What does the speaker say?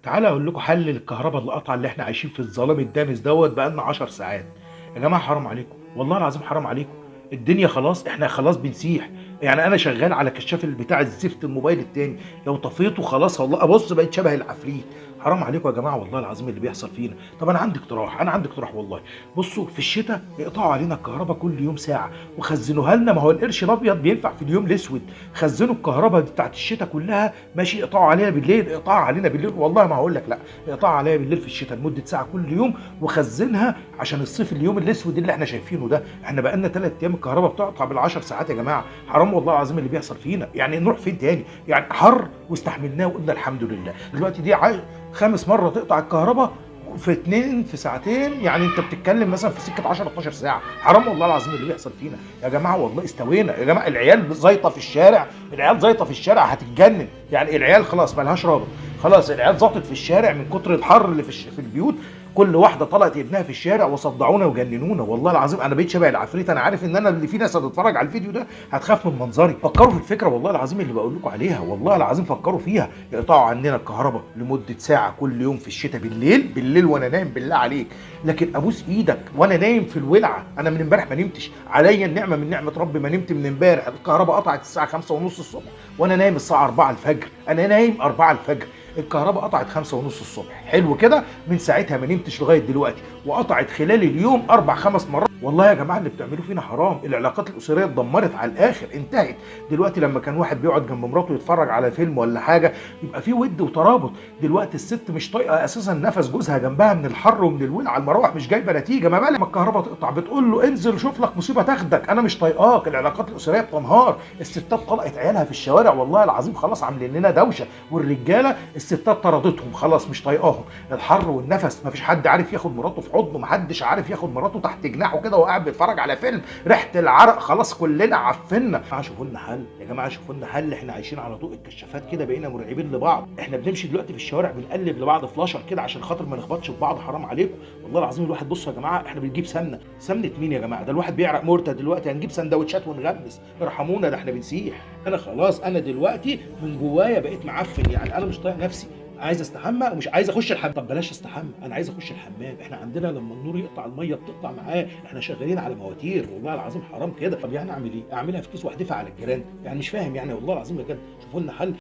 تعال اقول لكم حل للكهرباء اللي قطع اللي احنا عايشين في الظلام الدامس دوت بقالنا 10 ساعات. يا جماعه حرام عليكم، والله العظيم حرام عليكم. الدنيا خلاص، احنا خلاص بنسيح. يعني انا شغال على كشاف بتاع الزفت الموبايل التاني، لو طفيته خلاص والله ابص بقيت شبه العفريت. حرام عليكم يا جماعه والله العظيم اللي بيحصل فينا. طب انا عندي اقتراح والله. بصوا في الشتاء اقطعوا علينا الكهرباء كل يوم ساعه وخزنوها لنا، ما هو القرش الابيض بينفع في اليوم الاسود. خزنوا الكهرباء بتاعت الشتاء كلها، ماشي؟ اقطعوا علينا بالليل، اقطعوا علينا بالليل، والله ما هقول لك لا. اقطعوا علينا بالليل في الشتاء لمده ساعه كل يوم، وخزنها عشان الصيف اليوم الاسود اللي احنا شايفينه ده. احنا بقالنا 3 ايام الكهرباء بتقطع بالعشر ساعات يا جماعه. حرام والله العظيم اللي بيحصل فينا. يعني نروح فين تاني؟ يعني حر واستحملناه وقلنا الحمد لله. دلوقتي دي خامس مره تقطع الكهرباء في ساعتين. يعني انت بتتكلم مثلا في سكه 10 12 ساعه. حرام والله العظيم اللي بيحصل فينا يا جماعه. والله استوينا يا جماعه. العيال زيطه في الشارع، العيال زيطه في الشارع هتتجنن. يعني العيال خلاص مالهاش رابط. خلاص العيال زاطت في الشارع من كتر الحر اللي في البيوت. كل واحده طلعت ابنها في الشارع وصدعونا وجننونا. والله العظيم انا بقيت شبه العفريت. انا عارف ان انا اللي في ناس هتتفرج على الفيديو ده هتخاف من منظري. فكروا في الفكره والله العظيم اللي بقول لكم عليها. والله العظيم فكروا فيها. يقطعوا عننا الكهرباء لمده ساعه كل يوم في الشتاء بالليل وانا نايم بالله عليك. لكن ابوس ايدك وانا نايم في الولعه. انا من امبارح ما نمتش، عليا النعمه من نعمه ربي ما نمت من امبارح. الكهرباء قطعت الساعه 5 ونص الصبح وانا نايم الساعه 4 الفجر. انا نايم 4 الفجر، الكهرباء قطعت 5 ونص الصبح. حلو كده. من ساعتها ما نمتش لغايه دلوقتي، وقطعت خلال اليوم 4 5 مرات. والله يا جماعه اللي بتعملوه فينا حرام. العلاقات الاسريه اتدمرت على الاخر، انتهت. دلوقتي لما كان واحد بيقعد جنب مراته يتفرج على فيلم ولا حاجه يبقى في ود وترابط. دلوقتي الست مش طايقه اساسا نفس جوزها جنبها من الحر ومن الولع. المراوح مش جايبه نتيجه، ما بالك لما الكهرباء تقطع بتقول له انزل شوف لك مصيبه تاخدك، انا مش طايقاك. العلاقات الاسريه بتنهار. الستات طلقت عيالها في الشوارع والله العظيم. خلاص عاملين لنا دوشه. والرجاله الستات طردتهم خلاص مش طايقاهم. الحر والنفس، ما فيش حد عارف ياخد مراته في حضنه، ما حدش عارف ياخد مراته تحت جناحه كده وقاعد بيتفرج على فيلم. ريحه العرق خلاص كلنا عفنا. يا جماعه شوفوا لنا حل، يا جماعه شوفوا لنا حل. احنا عايشين على ضوء الكشافات كده، بقينا مرعبين لبعض. احنا بنمشي دلوقتي في الشوارع بنقلب لبعض فلاشر كده عشان خاطر ما نخبطش في بعض. حرام عليكم والله العظيم. الواحد بصوا يا جماعه، احنا بنجيب سمنه مين يا جماعه؟ ده الواحد بيعرق مرتة دلوقتي. هنجيب سندوتشات ونغمس؟ ارحمونا، ده احنا بنسيح. انا خلاص انا دلوقتي من جوايا بقيت معفن. يعني انا مش طايق نفسي، عايز استحمى ومش عايز اخش الحمام. طب بلاش استحمى، انا عايز اخش الحمام. احنا عندنا لما النور يقطع الميه بتقطع معاه. احنا شغالين على مواتير والله العظيم. حرام كده. طب يعني اعمل ايه؟ اعملها في كيس واحدفها على الجيران؟ يعني مش فاهم يعني والله العظيم بجد. شوفوا لنا حل.